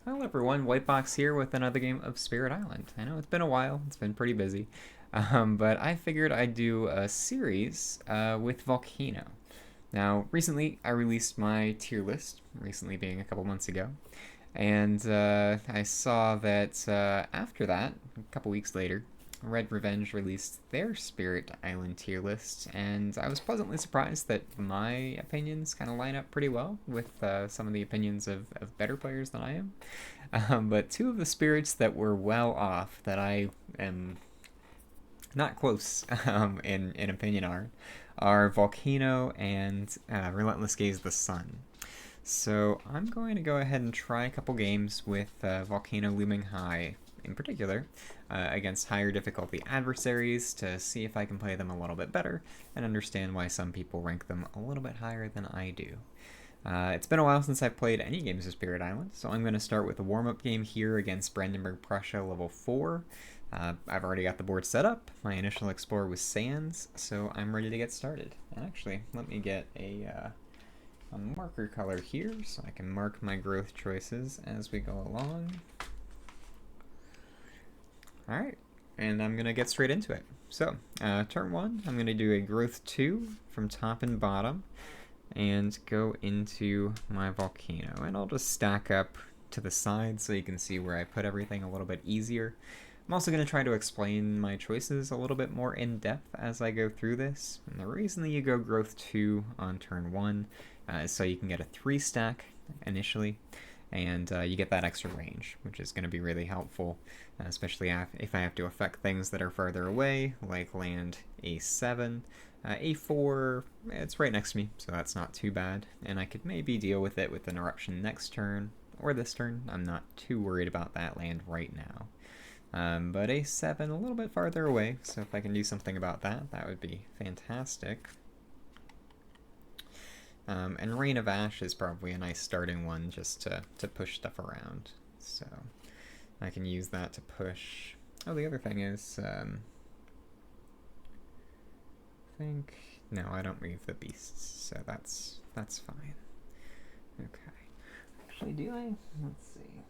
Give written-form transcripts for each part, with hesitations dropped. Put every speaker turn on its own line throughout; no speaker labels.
Hello everyone, Whitebox here with another game of Spirit Island. I know it's been a while, it's been pretty busy, but I figured I'd do a series with Volcano. Now, recently I released my tier list, recently being a couple months ago, and I saw that after that, a couple weeks later, Red Revenge released their Spirit Island tier list, and I was pleasantly surprised that my opinions kind of line up pretty well with some of the opinions of better players than I am. But two of the spirits that were well off that I am not close in opinion are Volcano and Relentless Gaze the Sun. So I'm going to go ahead and try a couple games with Volcano Looming High in particular against higher difficulty adversaries to see if I can play them a little bit better and understand why some people rank them a little bit higher than I do. It's been a while since I've played any games of Spirit Island, so I'm going to start with a warm-up game here against Brandenburg-Prussia level 4. I've already got the board set up. My initial explorer was Sands, so I'm ready to get started. And actually, let me get a marker color here so I can mark my growth choices as we go along. Alright, and I'm going to get straight into it. So, turn 1, I'm going to do a growth 2 from top and bottom and go into my volcano. And I'll just stack up to the side so you can see where I put everything a little bit easier. I'm also going to try to explain my choices a little bit more in depth as I go through this. And the reason that you go growth 2 on turn 1 is so you can get a 3 stack initially, and you get that extra range, which is going to be really helpful, especially if I have to affect things that are farther away, like land A7. A4, it's right next to me, so that's not too bad, and I could maybe deal with it with an eruption next turn, or this turn. I'm not too worried about that land right now. But A7, a little bit farther away, so if I can do something about that, that would be fantastic. And Rain of Ash is probably a nice starting one just to push stuff around, so I can use that to push. Oh, the other thing is, no, I don't move the beasts, so that's fine. Okay. Actually, do I? Let's see.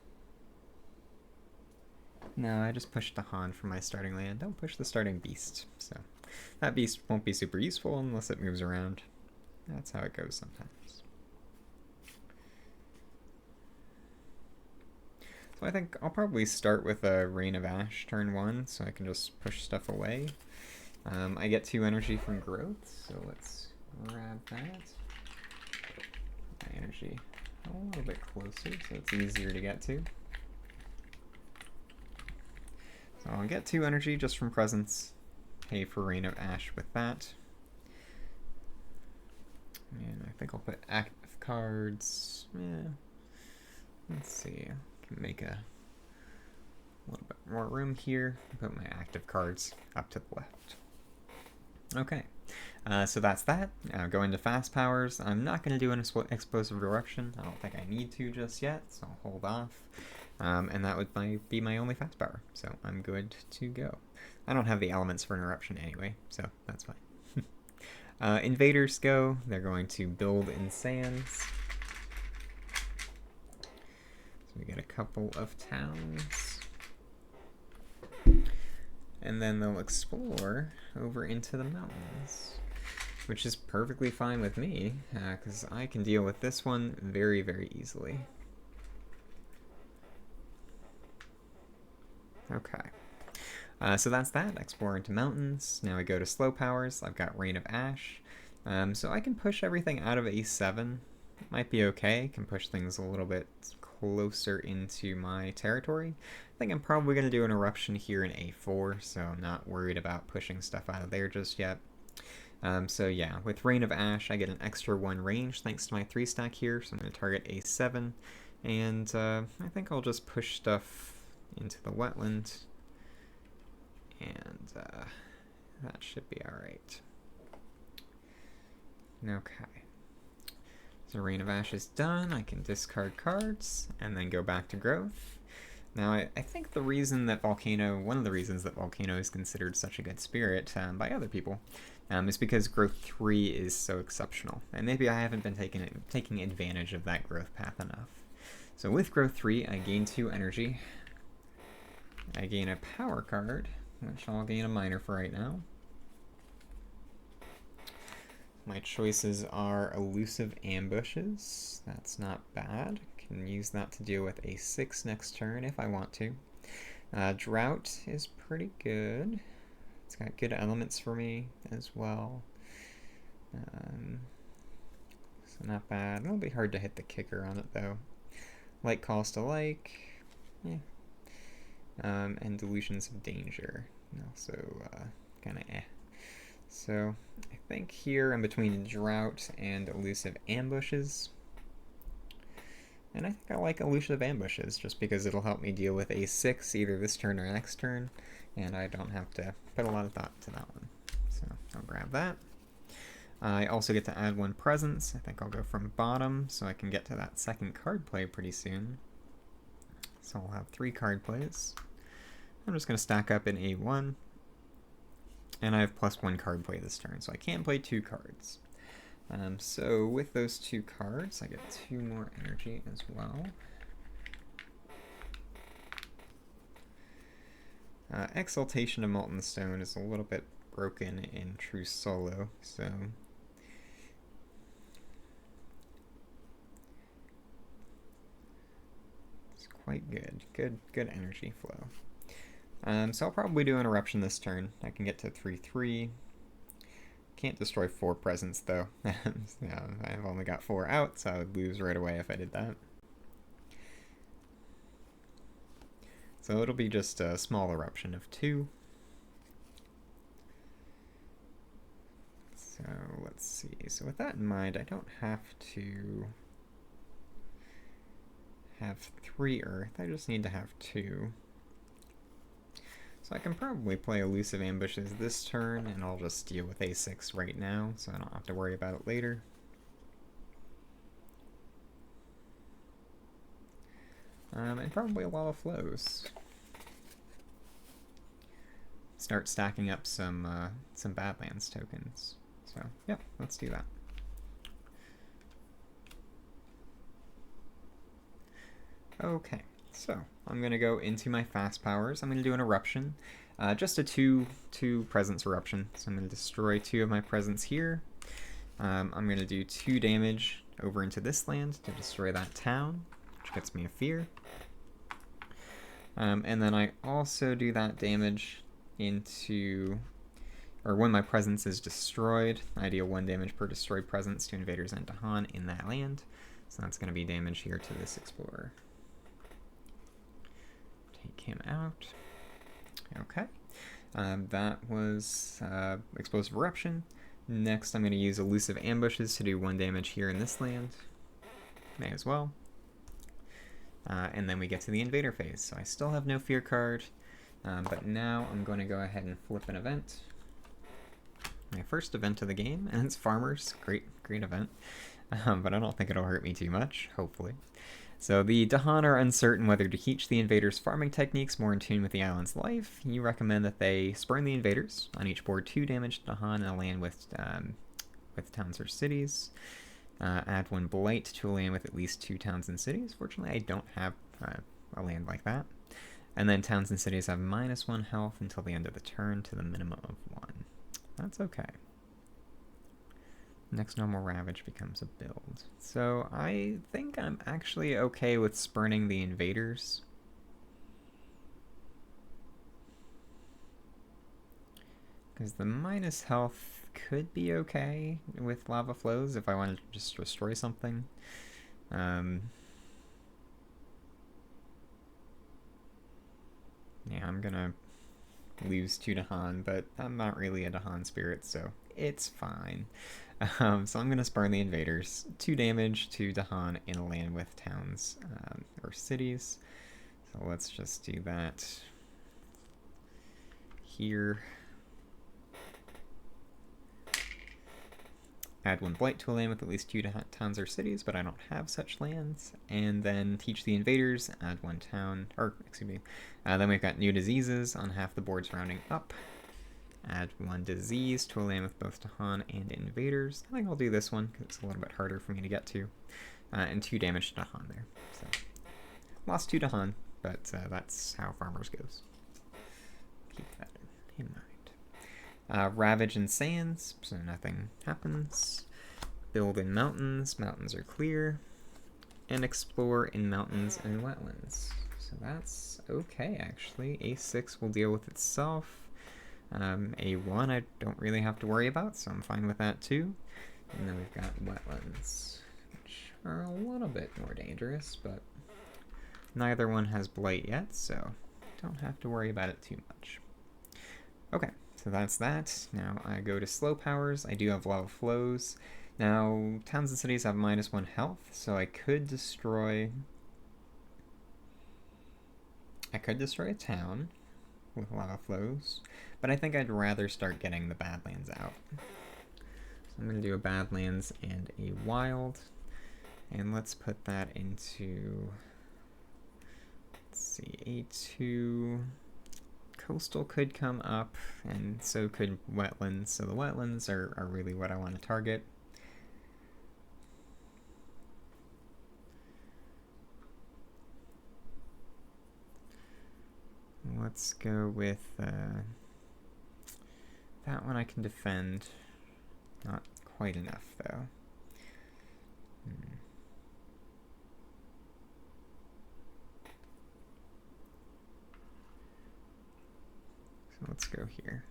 No, I just pushed the Han for my starting land. Don't push the starting beast. So that beast won't be super useful unless it moves around. That's how it goes sometimes. So I think I'll probably start with a Rain of Ash turn 1, so I can just push stuff away. I get 2 energy from growth, so let's grab that. My energy a little bit closer, so it's easier to get to. So I'll get 2 energy just from presence. Pay for Rain of Ash with that. And I think I'll put active cards. Yeah. Let's see. I can make a little bit more room here. Put my active cards up to the left. Okay, so that's that. Go into fast powers. I'm not going to do an explosive eruption. I don't think I need to just yet, so I'll hold off. And that would be my only fast power, so I'm good to go. I don't have the elements for an eruption anyway, so that's fine. Invaders go. They're going to build in sands. So we get a couple of towns. And then they'll explore over into the mountains, which is perfectly fine with me, because I can deal with this one very, very easily. Okay. So that's that. Explore into mountains. Now we go to slow powers. I've got Rain of Ash. So I can push everything out of A7. It might be okay. Can push things a little bit closer into my territory. I think I'm probably going to do an eruption here in A4, so I'm not worried about pushing stuff out of there just yet. So yeah, with Rain of Ash, I get an extra 1 range thanks to my 3 stack here, so I'm going to target A7. And I think I'll just push stuff into the wetland, and that should be alright. Okay. So Rain of Ash is done. I can discard cards and then go back to growth. Now, I think one of the reasons that Volcano is considered such a good spirit by other people is because growth 3 is so exceptional. And maybe I haven't been taking advantage of that growth path enough. So with growth 3, I gain 2 energy. I gain a power card, which I'll gain a minor for right now. My choices are elusive ambushes. That's not bad. Can use that to deal with a 6 next turn if I want to. Drought is pretty good. It's got good elements for me as well. So not bad. It'll be hard to hit the kicker on it though. Like cost alike. Yeah. And Delusions of Danger. Also kind of eh. So I think here I'm between Drought and Elusive Ambushes. And I think I like Elusive Ambushes just because it'll help me deal with a 6 either this turn or next turn. And I don't have to put a lot of thought to that one. So I'll grab that. I also get to add 1 presence. I think I'll go from bottom so I can get to that second card play pretty soon. So I'll have 3 card plays. I'm just going to stack up in A1. And I have +1 card play this turn, so I can't play 2 cards. So with those 2 cards, I get 2 more energy as well. Exaltation of Molten Stone is a little bit broken in True Solo, so it's quite good. Good energy flow. So I'll probably do an Eruption this turn. I can get to 3/3. Can't destroy 4 presents though. Yeah, I've only got 4 out, so I would lose right away if I did that. So it'll be just a small Eruption of 2. So let's see. So with that in mind, I don't have to have 3 Earth. I just need to have 2. So I can probably play Elusive Ambushes this turn, and I'll just deal with A6 right now, so I don't have to worry about it later. And probably Lava Flows. Start stacking up some Badlands tokens. So yeah, let's do that. Okay. So I'm going to go into my fast powers. I'm going to do an Eruption. Just a two presence Eruption. So I'm going to destroy 2 of my presents here. I'm going to do 2 damage over into this land to destroy that town, which gets me a fear. And then I also do that damage into, or when my presence is destroyed, I deal 1 damage per destroyed presence to invaders and Dahan in that land. So that's going to be damage here to this explorer. Take him out. Okay. That was Explosive Eruption. Next, I'm going to use Elusive Ambushes to do 1 damage here in this land. May as well. And then we get to the Invader phase. So I still have no Fear card, but now I'm going to go ahead and flip an event. My first event of the game, and it's Farmers. Great event. But I don't think it'll hurt me too much, hopefully. So the Dahan are uncertain whether to teach the invaders farming techniques more in tune with the island's life. You recommend that they spurn the invaders. On each board, 2 damage to Dahan in a land with towns or cities. Add 1 blight to a land with at least 2 towns and cities. Fortunately, I don't have a land like that. And then towns and cities have -1 health until the end of the turn to the minimum of 1. That's okay. Next normal Ravage becomes a build. So I think I'm actually okay with spurning the invaders. Because the minus health could be okay with Lava Flows if I want to just destroy something. Yeah, I'm gonna lose 2 Dahan, but I'm not really a Dahan spirit, so it's fine. So I'm going to spurn the invaders. 2 damage to Dahan in a land with towns or cities. So let's just do that here. Add 1 blight to a land with at least 2 towns or cities, but I don't have such lands. And then teach the invaders, add 1 town, or excuse me. Then we've got new diseases on half the boards rounding up. Add 1 disease to a land with both Dahan and invaders. I think I'll do this one because it's a little bit harder for me to get to. And 2 damage to Dahan there. So Lost 2 to Han, but that's how Farmers goes. Keep that in mind. Ravage and sands, so nothing happens. Build in mountains, mountains are clear. And explore in mountains and wetlands. So that's okay, actually. A6 will deal with itself. A1 I don't really have to worry about, so I'm fine with that too. And then we've got wetlands, which are a little bit more dangerous, but neither one has blight yet, so don't have to worry about it too much. Okay, so that's that. Now I go to slow powers. I do have lava flows. Now, towns and cities have -1 health, so I could destroy a town with lava flows, but I think I'd rather start getting the Badlands out. So I'm going to do a Badlands and a Wild, and let's put that into, let's see, A2. Coastal could come up, and so could wetlands, so the wetlands are really what I want to target. Let's go with that one I can defend. Not quite enough, though. So let's go here.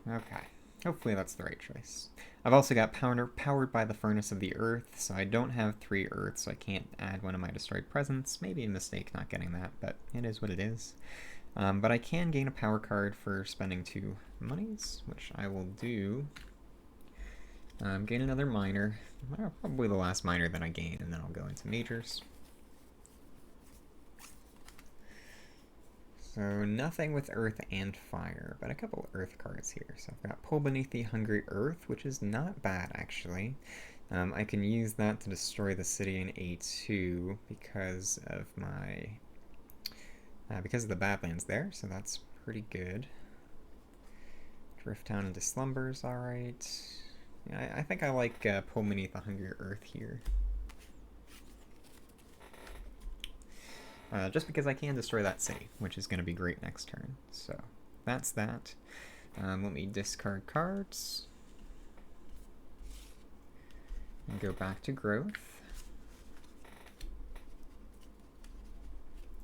Okay. Hopefully that's the right choice. I've also got powered by the Furnace of the Earth, so I don't have 3 Earth, so I can't add one of my destroyed presents. Maybe a mistake not getting that, but it is what it is. But I can gain a power card for spending 2 monies, which I will do. Gain another minor. Probably the last minor that I gain, and then I'll go into majors. So nothing with earth and fire, but a couple earth cards here. So I've got Pull Beneath the Hungry Earth, which is not bad, actually. I can use that to destroy the city in A2 because of my... because of the Badlands there, so that's pretty good. Drift Town into Slumber's alright. Yeah, I think I like Pull Beneath the Hungry Earth here. Just because I can destroy that city, which is going to be great next turn. So that's that. Let me discard cards. And go back to growth.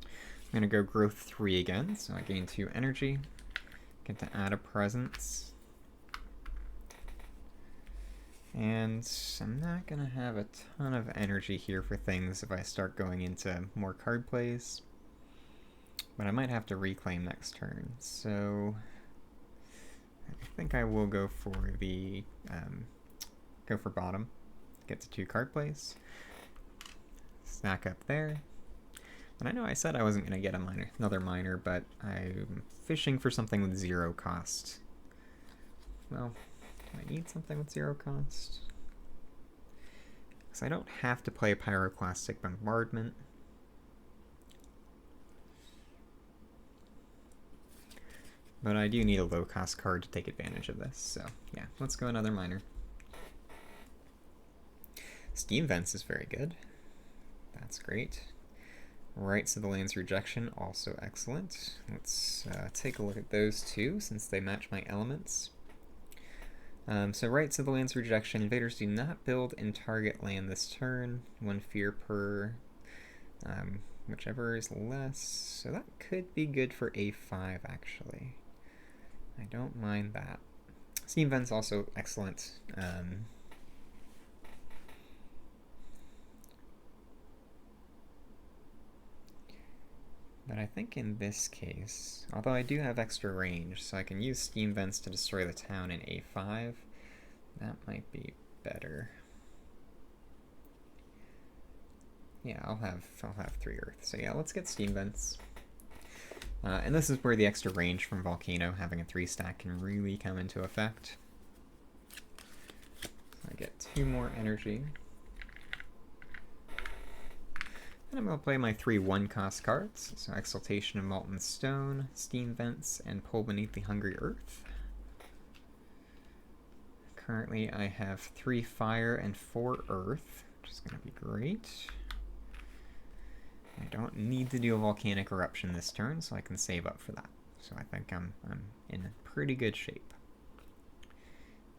I'm going to go growth 3 again, so I gain 2 energy. Get to add a presence. And I'm not going to have a ton of energy here for things if I start going into more card plays. But I might have to reclaim next turn. So I think I will go for the bottom. Get to 2 card plays. Snack up there. And I know I said I wasn't going to get another minor, but I'm fishing for something with 0 cost. Well, do I need something with 0 cost? Because I don't have to play Pyroclastic Bombardment. But I do need a low-cost card to take advantage of this, so yeah, let's go another minor. Steam Vents is very good. That's great. Rights of the Land's Rejection, also excellent. Let's take a look at those two, since they match my elements. So Rights of the Land's Rejection, invaders do not build in target land this turn. 1 fear per, whichever is less. So that could be good for A5, actually. I don't mind that. Steam Vent's also excellent. But I think in this case, although I do have extra range, so I can use Steam Vents to destroy the town in A5, that might be better. Yeah, I'll have 3 Earth. So yeah, let's get Steam Vents. And this is where the extra range from Volcano, having a 3-stack, can really come into effect. So I get 2 more energy. And I'm going to play my 3 1-cost cards, so Exaltation of Molten Stone, Steam Vents, and Pull Beneath the Hungry Earth. Currently I have 3 Fire and 4 Earth, which is going to be great. don't need to do a volcanic eruption this turn, so I can save up for that. So I think I'm in pretty good shape.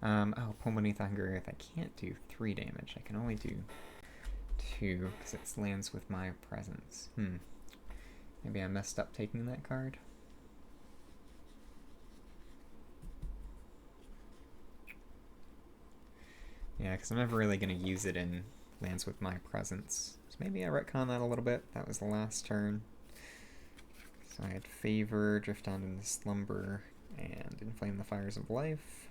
Oh, Pull Beneath the Hungry Earth. I can't do 3 damage. I can only do 2 because it lands with my presence. Maybe I messed up taking that card. Yeah, because I'm never really going to use it in lands with my presence. So maybe I retcon that a little bit. That was the last turn. So I had Favor, Drift Down into Slumber, and Inflame the Fires of Life.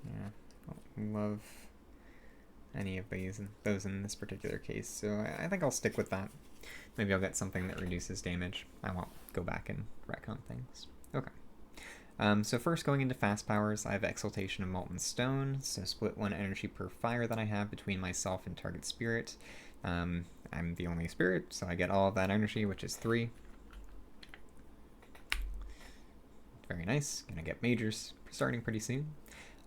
Yeah, I don't love any of those in this particular case, so I think I'll stick with that. Maybe I'll get something that reduces damage. I won't go back and retcon things. Okay. So first, going into fast powers, I have Exaltation of Molten Stone, so split 1 energy per fire that I have between myself and target spirit. I'm the only spirit, so I get all of that energy, which is 3. Very nice. Gonna get majors starting pretty soon.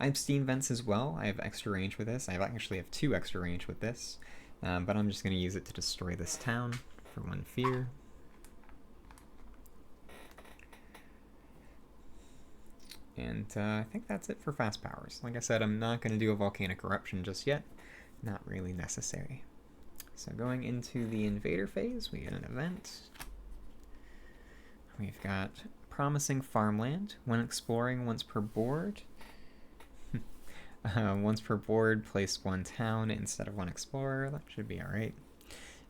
I have Steam Vents as well. I have extra range with this. I actually have 2 extra range with this, but I'm just going to use it to destroy this town for 1 fear. And I think that's it for fast powers. Like I said, I'm not going to do a volcanic eruption just yet. Not really necessary. So going into the invader phase, we get an event. We've got Promising Farmland. When exploring, once per board. Once per board, place 1 town instead of 1 explorer. That should be alright.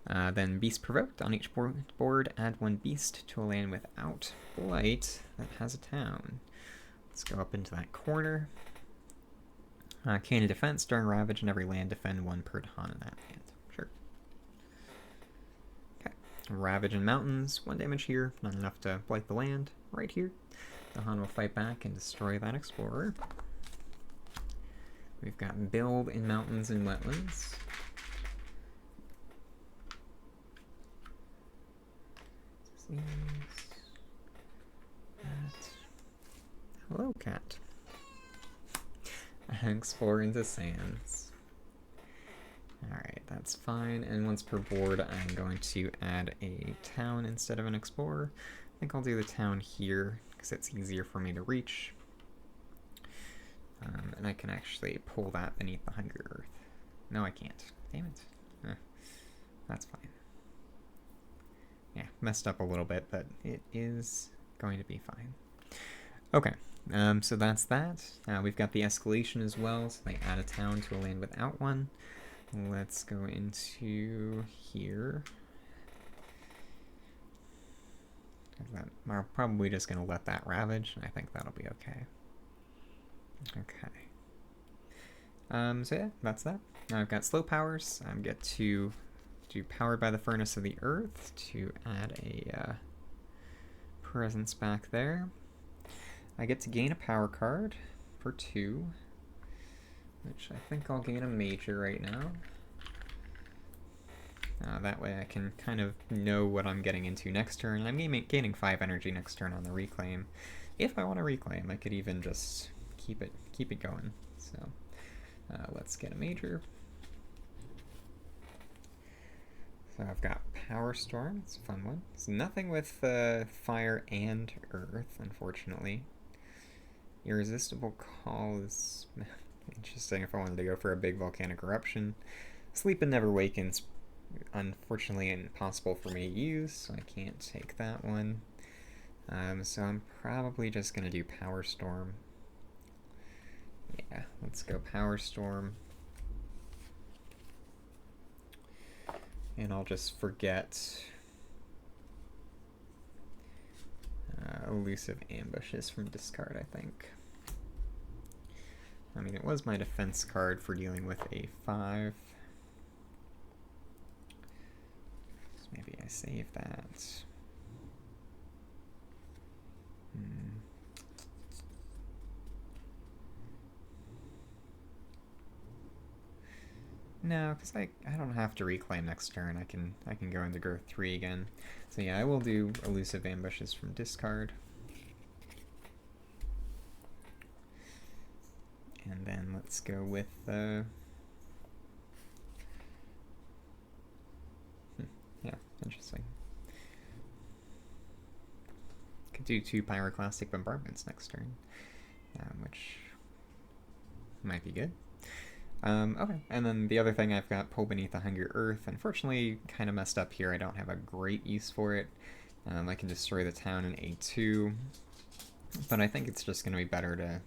Then Beast Provoked. On each board, add 1 beast to a land without blight that has a town. Let's go up into that corner. Cane of Defense. During Ravage in every land, defend 1 per Dahan in that land. Sure. Okay. Ravage in Mountains. 1 damage here. Not enough to blight the land. Right here. Dahan will fight back and destroy that explorer. We've got Build in Mountains and Wetlands. Hello, cat. Explore into sands. Alright, that's fine. And once per board, I'm going to add a town instead of an explorer. I think I'll do the town here because it's easier for me to reach. And I can actually pull that beneath the Hungry Earth. No, I can't. Damn it. That's fine. Yeah, messed up a little bit, but it is going to be fine. Okay, so that's that. We've got the escalation as well, so they add a town to a land without 1. Let's go into here. I'm probably just going to let that ravage, and I think that'll be okay. Okay. So yeah, that's that. Now I've got slow powers. I get to do Powered by the Furnace of the Earth to add a presence back there. I get to gain a power card for 2, which I think I'll gain a major right now. That way I can kind of know what I'm getting into next turn. I'm gaining 5 energy next turn on the reclaim. If I want to reclaim, I could even just keep it going. So let's get a major. So I've got Power Storm. It's a fun one. It's nothing with fire and earth, unfortunately. Irresistible Call is interesting if I wanted to go for a big volcanic eruption. Sleep and Never Waken's unfortunately impossible for me to use, so I can't take that one. So I'm probably just going to do Power Storm. Yeah, let's go Power Storm. And I'll just forget Elusive Ambushes from discard, I think. I mean, it was my defense card for dealing with a 5. So maybe I save that. No, because I don't have to reclaim next turn. I can go into growth 3 again. So yeah, I will do Elusive Ambushes from discard. And then let's go with do 2 Pyroclastic Bombardments next turn, which might be good. Okay, and then the other thing I've got Pull Beneath the Hungry Earth. Unfortunately, kind of messed up here. I don't have a great use for it. I can destroy the town in A2, but I think it's just going to be better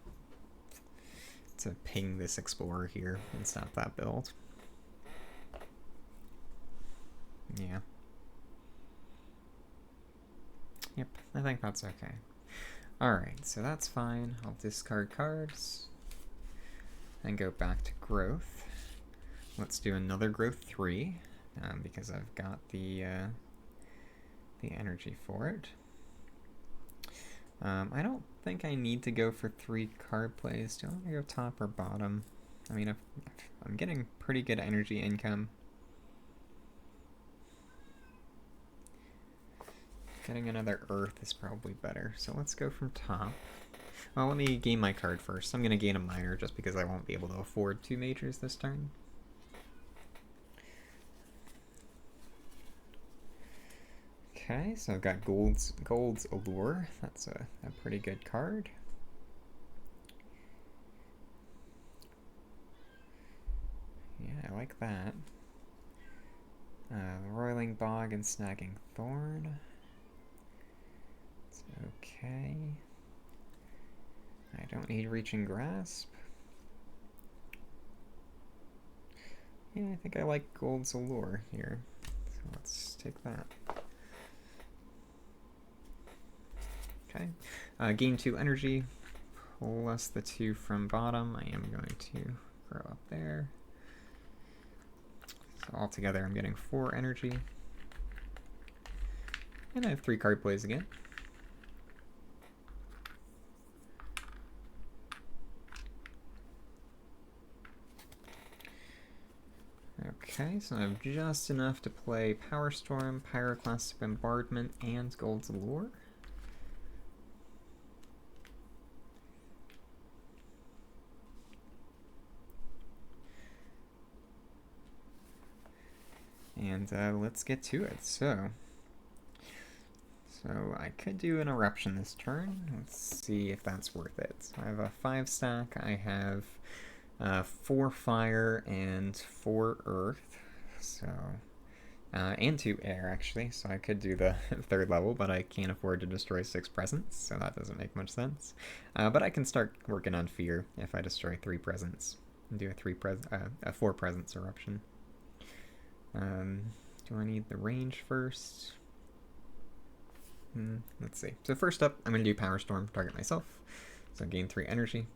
to ping this Explorer here and stop that build. Yeah. Yep, I think that's okay. Alright, so that's fine. I'll discard cards and go back to growth. Let's do another growth 3, because I've got the energy for it. I don't think I need to go for 3 card plays. Do I want to go top or bottom? I mean, if I'm getting pretty good energy income. Getting another Earth is probably better, so let's go from top. Well, let me gain my card first. I'm going to gain a minor just because I won't be able to afford 2 majors this turn. Okay, so I've got Gold's Allure. That's a pretty good card. Yeah, I like that. Roiling Bog and Snagging Thorn. It's okay. I don't need Reaching Grasp. Yeah, I think I like Gold's Allure here. So let's take that. Okay. Gain 2 energy, plus the 2 from bottom. I am going to grow up there. So altogether I'm getting 4 energy. And I have 3 card plays again. Okay, so I have just enough to play Power Storm, Pyroclastic Bombardment, and Gold's Allure. And let's get to it. So I could do an Eruption this turn. Let's see if that's worth it. So I have a 5 stack. I have 4 fire and 4 earth. So and 2 air actually. So I could do the 3rd level, but I can't afford to destroy 6 presents, so that doesn't make much sense. But I can start working on fear if I destroy 3 presents and do a 4 presents eruption. Do I need the range first? Let's see. So first up, I'm going to do Power Storm, target myself. So gain 3 energy.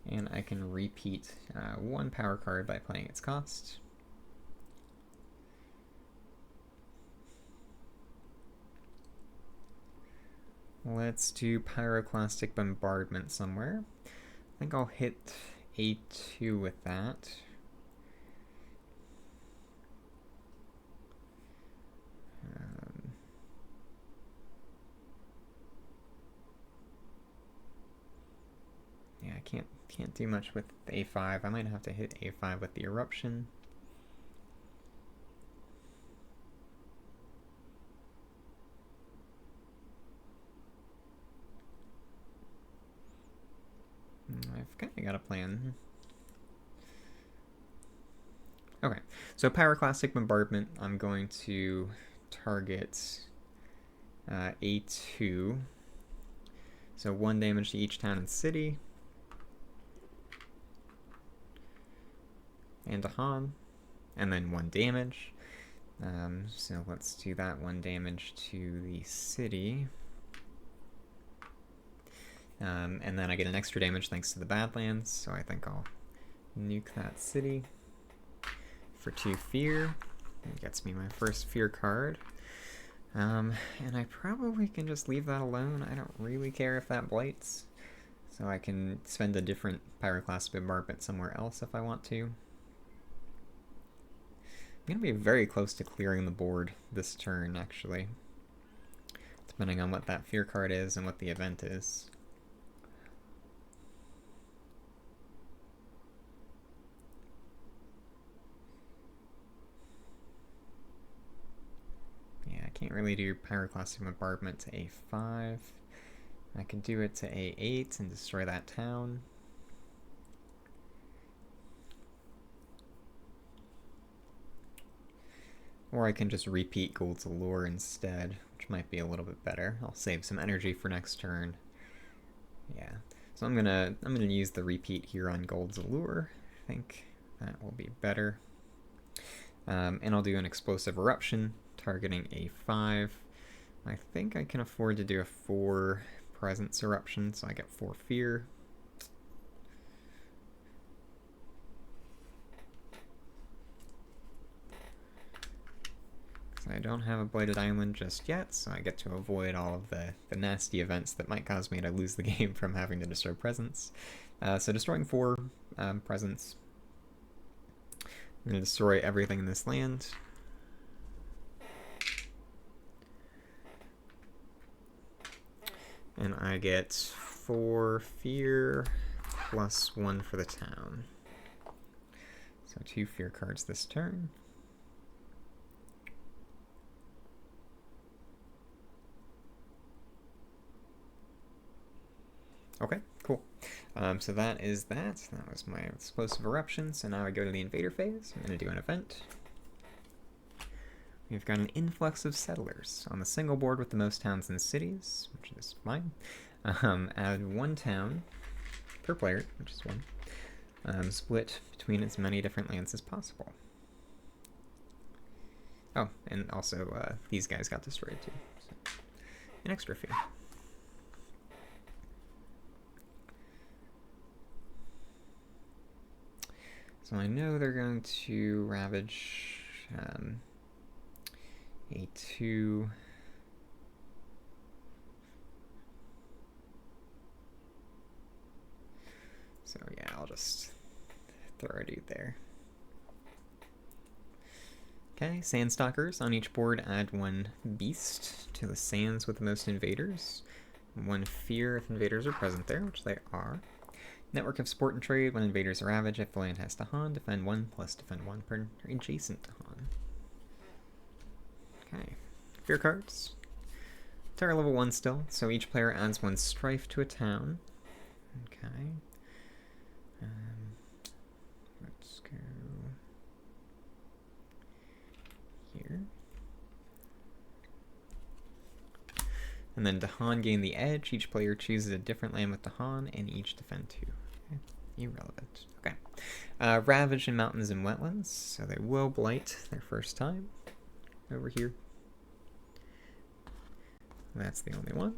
And I can repeat 1 power card by playing its cost. Let's do Pyroclastic Bombardment somewhere. I think I'll hit A2 with that. Yeah, I can't do much with A5. I might have to hit A5 with the Eruption. I've kind of got a plan. Okay, so Pyroclastic Bombardment, I'm going to target A2. So 1 damage to each town and city. And a Han. And then 1 damage. So let's do that 1 damage to the city. And then I get an extra damage thanks to the Badlands, so I think I'll nuke that city for 2 fear. It gets me my first fear card. And I probably can just leave that alone. I don't really care if that blights. So I can spend a different Pyroclastic Bombardment somewhere else if I want to. I'm going to be very close to clearing the board this turn, actually. Depending on what that fear card is and what the event is. Yeah, I can't really do Pyroclastic Bombardment to A5. I could do it to A8 and destroy that town. Or I can just repeat Gold's Allure instead, which might be a little bit better. I'll save some energy for next turn. Yeah, so I'm gonna use the repeat here on Gold's Allure. I think that will be better. And I'll do an Explosive Eruption, targeting A5. I think I can afford to do a 4 Presence Eruption, so I get 4 Fear. I don't have a Blighted Island just yet, so I get to avoid all of the nasty events that might cause me to lose the game from having to destroy presence. So destroying 4 presence. I'm going to destroy everything in this land. And I get 4 Fear plus 1 for the town. So 2 Fear cards this turn. Okay, cool. So that is that. That was my Explosive Eruption. So now I go to the Invader phase. I'm going to do an event. We've got an influx of settlers on the single board with the most towns and cities, which is mine. Add 1 town per player, which is 1. Split between as many different lands as possible. Oh, and also these guys got destroyed too. So, an extra fear. So I know they're going to ravage A2. So yeah, I'll just throw a dude there. Okay, Sandstalkers. On each board, add 1 beast to the sands with the most invaders. 1 fear if invaders are present there, which they are. Network of Sport and Trade. When invaders ravage, if the land has Tahan, defend 1 plus defend 1 per adjacent Tahan. Okay. Fear cards. Terror level 1 still, so each player adds 1 strife to a town. Okay. Let's go here. And then Dahan gain the edge. Each player chooses a different land with Dahan, and each defend 2. Okay. Irrelevant. Okay. Ravage in mountains and wetlands, so they will blight their first time. Over here. That's the only one.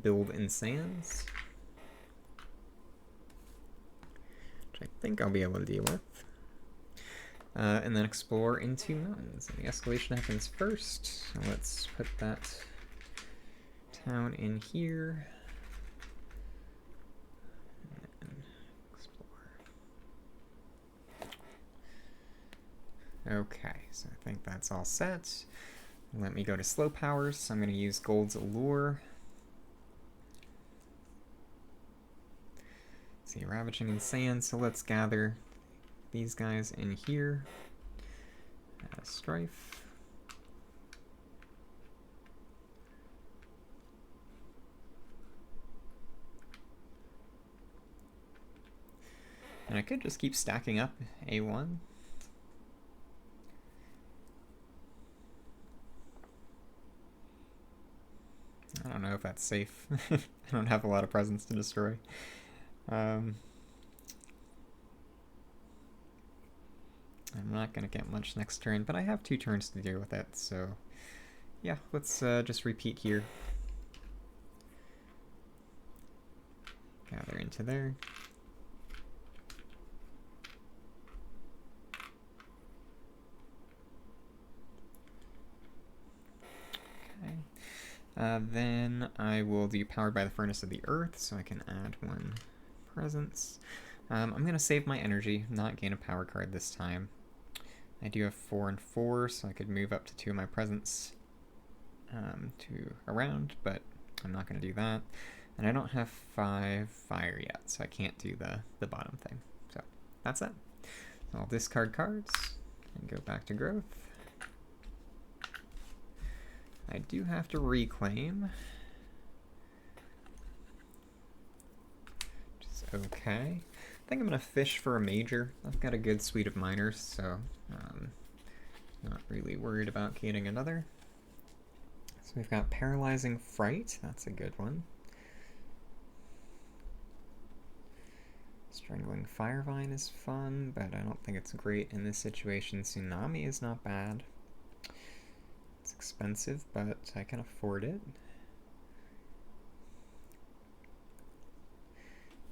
Build in sands, which I think I'll be able to deal with. And then explore into mountains. And the escalation happens first. So let's put that town in here. And explore. Okay, so I think that's all set. Let me go to slow powers. So I'm going to use Gold's Allure. See, ravaging in sand. So let's gather these guys in here. Strife. And I could just keep stacking up A1. I don't know if that's safe. I don't have a lot of presence to destroy. I'm not going to get much next turn, but I have 2 turns to deal with it, so yeah, let's just repeat here. Gather into there. Okay. Then I will do Powered by the Furnace of the Earth, so I can add 1 presence. I'm going to save my energy, not gain a power card this time. I do have 4 and 4, so I could move up to 2 of my presence to around, but I'm not going to do that. And I don't have 5 fire yet, so I can't do the bottom thing. So that's it. So I'll discard cards and go back to growth. I do have to reclaim. okay. I think I'm going to fish for a major. I've got a good suite of minors, so not really worried about getting another. So we've got Paralyzing Fright. That's a good one. Strangling Firevine is fun, but I don't think it's great in this situation. Tsunami is not bad. It's expensive, but I can afford it.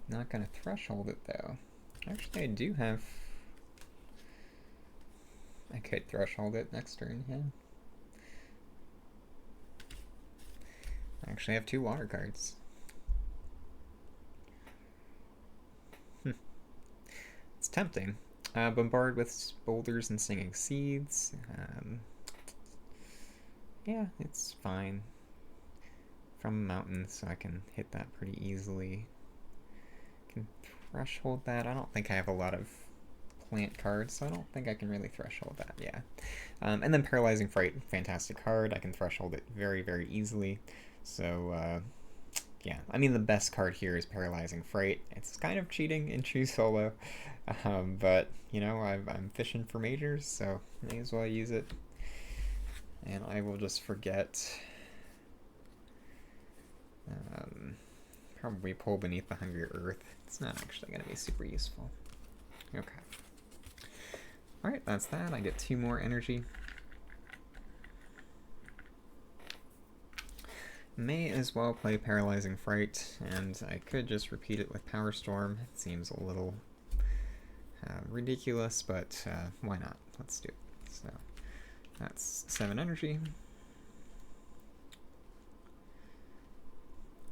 Not gonna threshold it though. Actually, I do have... I could threshold it next turn, yeah. I actually have 2 water cards. It's tempting. Bombard with boulders and singing seeds. Yeah, it's fine. From mountains, so I can hit that pretty easily. Can threshold that. I don't think I have a lot of plant cards, so I don't think I can really threshold that, yeah. And then Paralyzing Fright, fantastic card. I can threshold it very, very easily. So, yeah, I mean, the best card here is Paralyzing Fright. It's kind of cheating in True Solo, but, you know, I'm fishing for majors, so may as well use it. And I will just forget... probably pull Beneath the Hungry Earth. It's not actually going to be super useful. Okay. Alright, that's that. I get 2 more energy. May as well play Paralyzing Fright, and I could just repeat it with Power Storm. It seems a little ridiculous, but why not? Let's do it. So that's 7 energy.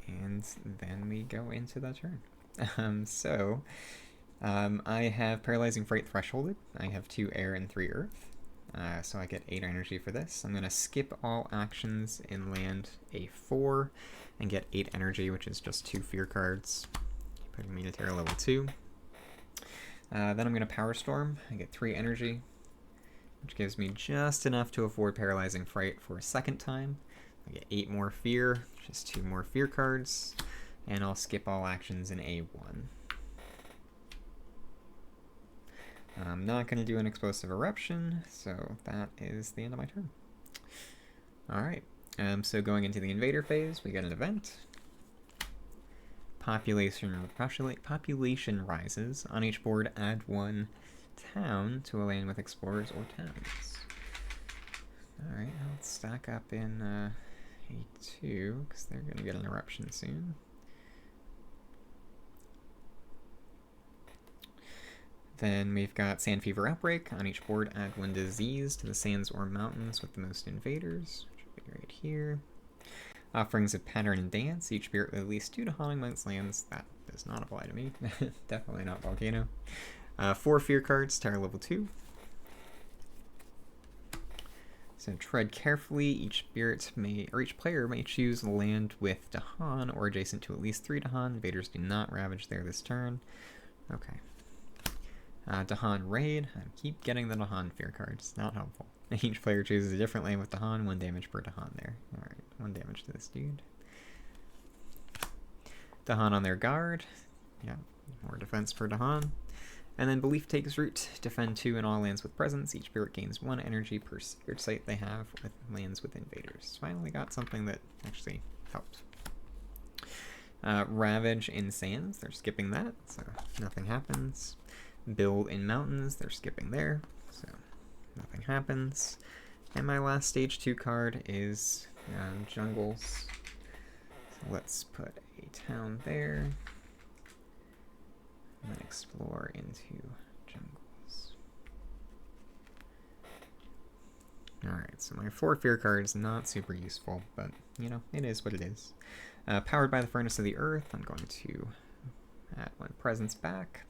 And then we go into the turn. I have Paralyzing Fright thresholded. I have 2 air and 3 earth. So I get 8 energy for this. I'm going to skip all actions and land a 4 and get 8 energy, which is just 2 fear cards, putting me to Terra level 2. Then I'm going to Power Storm. I get 3 energy, which gives me just enough to afford Paralyzing Fright for a second time. I get 8 more fear, just 2 more fear cards, and I'll skip all actions in A1. I'm not going to do an Explosive Eruption, so that is the end of my turn. Alright, so going into the Invader phase, we get an event. Population rises. On each board, add 1 town to a land with explorers or towns. Alright, let's stack up in A2, because they're going to get an eruption soon. Then we've got Sand Fever Outbreak. On each board, add 1 disease to the sands or mountains with the most invaders, which will be right here. Offerings of Pattern and Dance. Each spirit with at least 2 Haunting amongst lands. That does not apply to me. Definitely not Volcano. 4 fear cards, Terra level 2. So tread carefully. Each player may choose a land with Dahan or adjacent to at least 3 Dahan. Invaders do not ravage there this turn. Okay. Dahan Raid. I keep getting the Dahan fear cards. Not helpful. Each player chooses a different land with Dahan. 1 damage per Dahan there. Alright, 1 damage to this dude. Dahan on their guard. Yeah, more defense per Dahan. And then Belief takes root. Defend 2 in all lands with presence. Each spirit gains 1 energy per spirit site they have with lands with invaders. Finally got something that actually helps. Ravage in sands. They're skipping that, so nothing happens. Build in mountains. They're skipping there, so nothing happens. And my last stage 2 card is jungles. So let's put a town there. And then explore into jungles. Alright, so my 4 fear cards, not super useful, but, you know, it is what it is. Powered by the Furnace of the Earth, I'm going to add 1 presence back.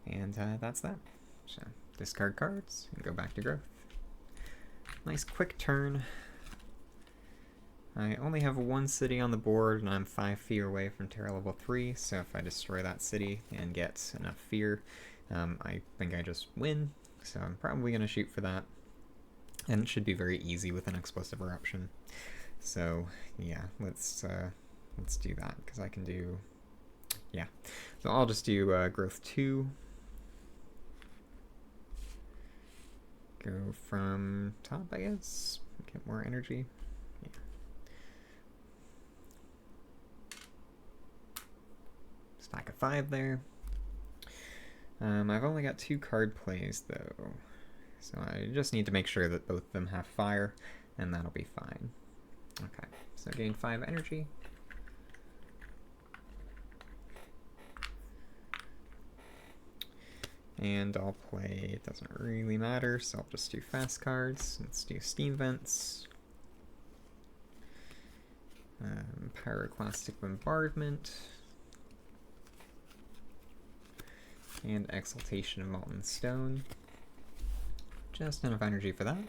And that's that. So, discard cards and go back to growth. Nice quick turn. I only have 1 city on the board, and I'm 5 fear away from Terra level 3, so if I destroy that city and get enough fear, I think I just win. So I'm probably going to shoot for that. And it should be very easy with an Explosive Eruption. So, yeah, let's do that, because I can do Yeah, so I'll just do growth 2. Go from top, I guess. Get more energy. Yeah. Stack of 5 there. I've only got 2 card plays though, so I just need to make sure that both of them have fire, and that'll be fine. Okay, so gain 5 energy. And I'll play, it doesn't really matter, so I'll just do fast cards. Let's do Steam Vents. Pyroclastic Bombardment. And Exaltation of Molten Stone. Just enough energy for that.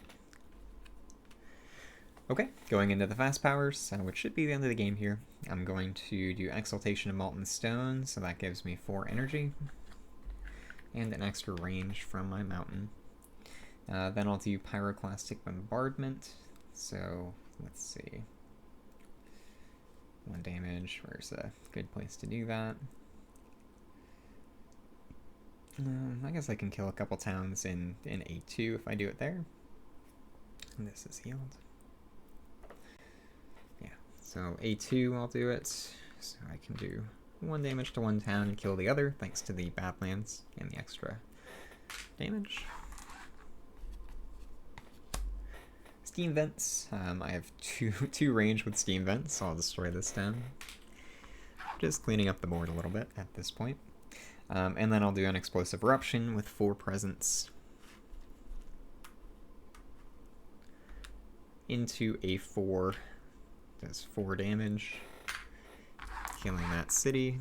Okay, going into the fast powers, which should be the end of the game here. I'm going to do Exaltation of Molten Stone, so that gives me 4 energy. And an extra range from my mountain. Then I'll do Pyroclastic Bombardment. So, let's see. 1 damage, where's a good place to do that? I guess I can kill a couple towns in A2 if I do it there. And this is healed. Yeah, so A2 I'll do it. So I can do 1 damage to 1 town and kill the other, thanks to the Badlands and the extra damage. Steam Vents. I have two range with Steam Vents, so I'll destroy this town. Just cleaning up the board a little bit at this point. And then I'll do an Explosive Eruption with 4 presents into A4. Does 4 damage. Killing that city.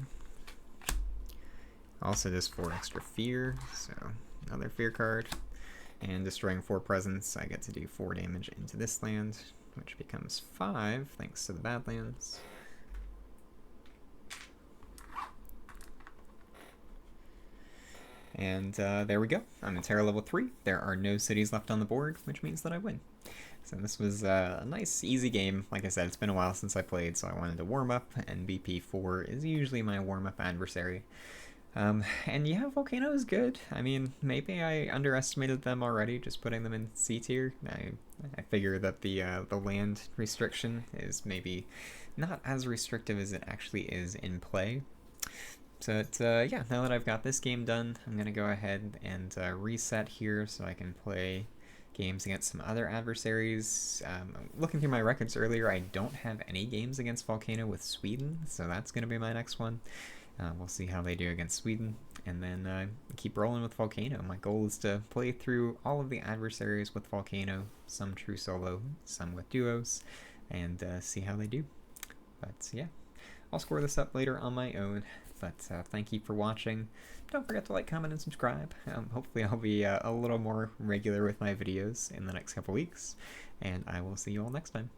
Also does 4 extra fear, so another fear card. And destroying 4 presents, I get to do 4 damage into this land, which becomes 5 thanks to the Badlands. And there we go. I'm in Terra level 3. There are no cities left on the board, which means that I win. So this was a nice, easy game. Like I said, it's been a while since I played, so I wanted to warm up, and BP4 is usually my warm-up adversary. And yeah, Volcano is good. I mean, maybe I underestimated them already, just putting them in C tier. I figure that the land restriction is maybe not as restrictive as it actually is in play. So yeah, now that I've got this game done, I'm going to go ahead and reset here so I can play games against some other adversaries. Looking through my records earlier, I don't have any games against Volcano with Sweden, so that's going to be my next one. We'll see how they do against Sweden, and then keep rolling with Volcano. My goal is to play through all of the adversaries with Volcano, some true solo, some with duos, and see how they do. But yeah, I'll score this up later on my own. But thank you for watching. Don't forget to like, comment, and subscribe. Hopefully I'll be a little more regular with my videos in the next couple weeks, and I will see you all next time.